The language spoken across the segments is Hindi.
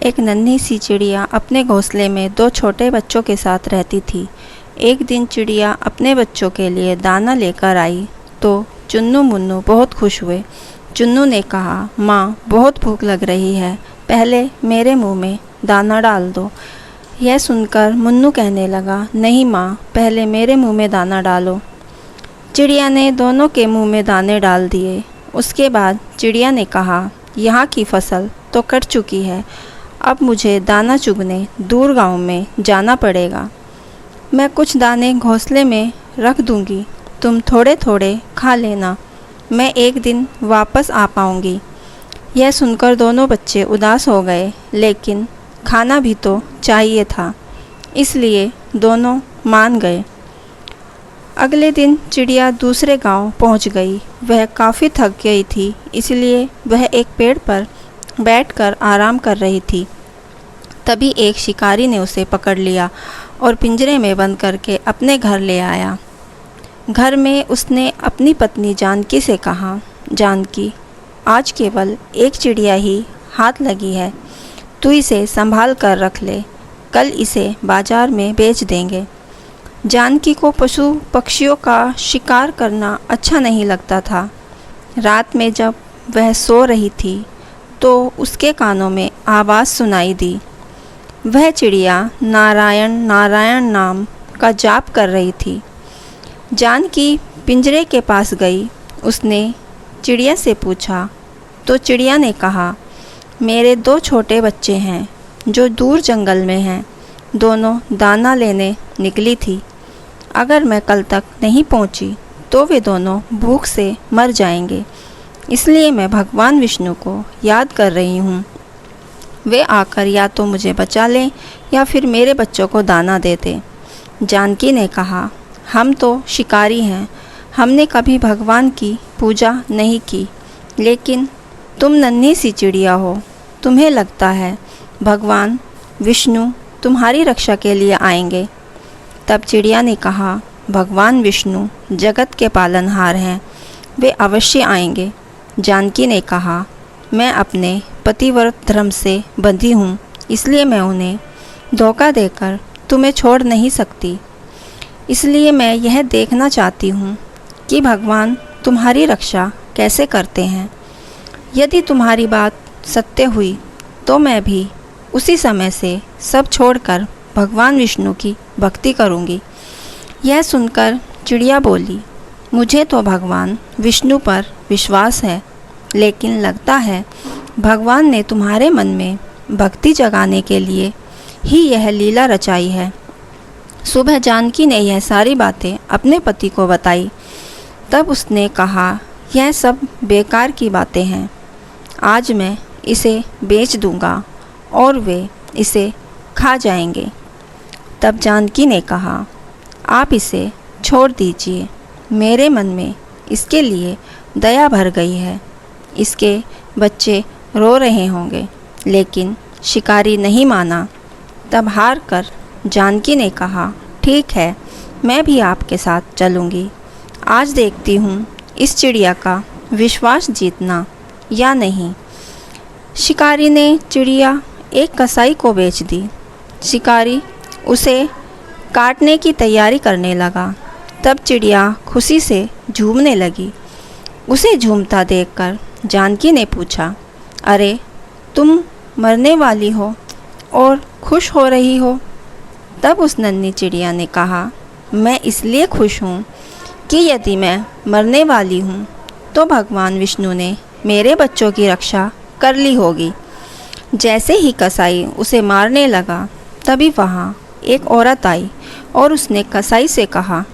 एक नन्ही सी चिड़िया अपने घोंसले में दो छोटे बच्चों के साथ रहती थी। एक दिन चिड़िया अपने बच्चों के लिए दाना लेकर आई तो चुन्नू मुन्नू बहुत खुश हुए। चुन्नू ने कहा, माँ बहुत भूख लग रही है, पहले मेरे मुंह में दाना डाल दो। यह सुनकर मुन्नू कहने लगा, नहीं माँ, पहले मेरे मुंह में दाना डालो। चिड़िया ने दोनों के मुंह में दाने डाल दिए। उसके बाद चिड़िया ने कहा, यहाँ की फसल तो कट चुकी है, अब मुझे दाना चुगने दूर गांव में जाना पड़ेगा। मैं कुछ दाने घोंसले में रख दूंगी, तुम थोड़े थोड़े खा लेना, मैं एक दिन वापस आ पाऊंगी। यह सुनकर दोनों बच्चे उदास हो गए, लेकिन खाना भी तो चाहिए था, इसलिए दोनों मान गए। अगले दिन चिड़िया दूसरे गांव पहुंच गई। वह काफ़ी थक गई थी, इसलिए वह एक पेड़ पर बैठकर आराम कर रही थी। तभी एक शिकारी ने उसे पकड़ लिया और पिंजरे में बंद करके अपने घर ले आया। घर में उसने अपनी पत्नी जानकी से कहा, जानकी, आज केवल एक चिड़िया ही हाथ लगी है, तू इसे संभाल कर रख ले, कल इसे बाजार में बेच देंगे। जानकी को पशु पक्षियों का शिकार करना अच्छा नहीं लगता था। रात में जब वह सो रही थी तो उसके कानों में आवाज़ सुनाई दी। वह चिड़िया नारायण नारायण नाम का जाप कर रही थी। जानकी पिंजरे के पास गई। उसने चिड़िया से पूछा तो चिड़िया ने कहा, मेरे दो छोटे बच्चे हैं जो दूर जंगल में हैं, दोनों दाना लेने निकली थी। अगर मैं कल तक नहीं पहुंची तो वे दोनों भूख से मर जाएंगे, इसलिए मैं भगवान विष्णु को याद कर रही हूँ। वे आकर या तो मुझे बचा लें या फिर मेरे बच्चों को दाना दे दें। जानकी ने कहा, हम तो शिकारी हैं, हमने कभी भगवान की पूजा नहीं की, लेकिन तुम नन्ही सी चिड़िया हो, तुम्हें लगता है भगवान विष्णु तुम्हारी रक्षा के लिए आएंगे। तब चिड़िया ने कहा, भगवान विष्णु जगत के पालनहार हैं, वे अवश्य आएंगे। जानकी ने कहा, मैं अपने पतिव्रत धर्म से बंधी हूँ, इसलिए मैं उन्हें धोखा देकर तुम्हें छोड़ नहीं सकती। इसलिए मैं यह देखना चाहती हूँ कि भगवान तुम्हारी रक्षा कैसे करते हैं। यदि तुम्हारी बात सत्य हुई तो मैं भी उसी समय से सब छोड़कर भगवान विष्णु की भक्ति करूँगी। यह सुनकर चिड़िया बोली, मुझे तो भगवान विष्णु पर विश्वास है, लेकिन लगता है भगवान ने तुम्हारे मन में भक्ति जगाने के लिए ही यह लीला रचाई है। सुबह जानकी ने यह सारी बातें अपने पति को बताई। तब उसने कहा, यह सब बेकार की बातें हैं, आज मैं इसे बेच दूंगा और वे इसे खा जाएंगे। तब जानकी ने कहा, आप इसे छोड़ दीजिए, मेरे मन में इसके लिए दया भर गई है। इसके बच्चे रो रहे होंगे, लेकिन शिकारी नहीं माना। तब हार कर जानकी ने कहा, ठीक है, मैं भी आपके साथ चलूँगी। आज देखती हूँ इस चिड़िया का विश्वास जीतना या नहीं। शिकारी ने चिड़िया एक कसाई को बेच दी। शिकारी उसे काटने की तैयारी करने लगा। तब चिड़िया खुशी से झूमने लगी। उसे झूमता देखकर जानकी ने पूछा, अरे तुम मरने वाली हो और खुश हो रही हो? तब उस नन्ही चिड़िया ने कहा, मैं इसलिए खुश हूँ कि यदि मैं मरने वाली हूँ तो भगवान विष्णु ने मेरे बच्चों की रक्षा कर ली होगी। जैसे ही कसाई उसे मारने लगा, तभी वहाँ एक औरत आई और उसने कसाई से कहा,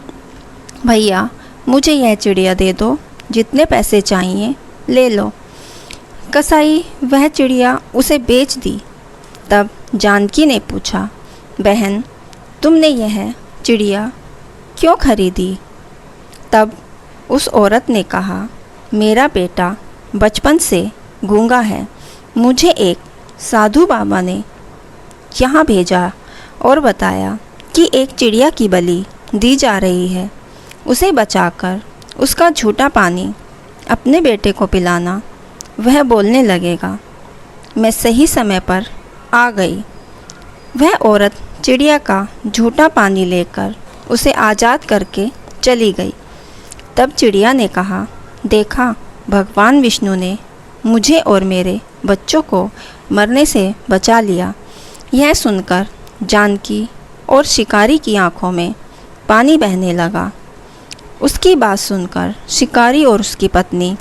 भैया मुझे यह चिड़िया दे दो, जितने पैसे चाहिए ले लो। कसाई वह चिड़िया उसे बेच दी। तब जानकी ने पूछा, बहन तुमने यह चिड़िया क्यों खरीदी? तब उस औरत ने कहा, मेरा बेटा बचपन से गूंगा है, मुझे एक साधु बाबा ने यहाँ भेजा और बताया कि एक चिड़िया की बलि दी जा रही है, उसे बचाकर उसका झूठा पानी अपने बेटे को पिलाना, वह बोलने लगेगा। मैं सही समय पर आ गई। वह औरत चिड़िया का झूठा पानी लेकर उसे आज़ाद करके चली गई। तब चिड़िया ने कहा, देखा, भगवान विष्णु ने मुझे और मेरे बच्चों को मरने से बचा लिया। यह सुनकर जानकी और शिकारी की आंखों में पानी बहने लगा। उसकी बात सुनकर शिकारी और उसकी पत्नी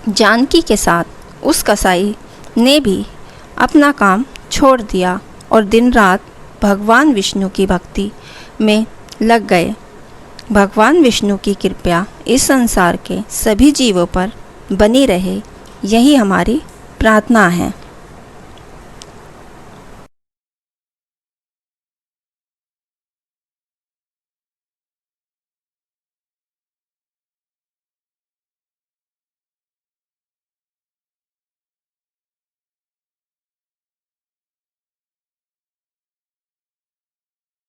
जानकी के साथ उस कसाई ने भी अपना काम छोड़ दिया और दिन रात भगवान विष्णु की भक्ति में लग गए। भगवान विष्णु की कृपा इस संसार के सभी जीवों पर बनी रहे, यही हमारी प्रार्थना है।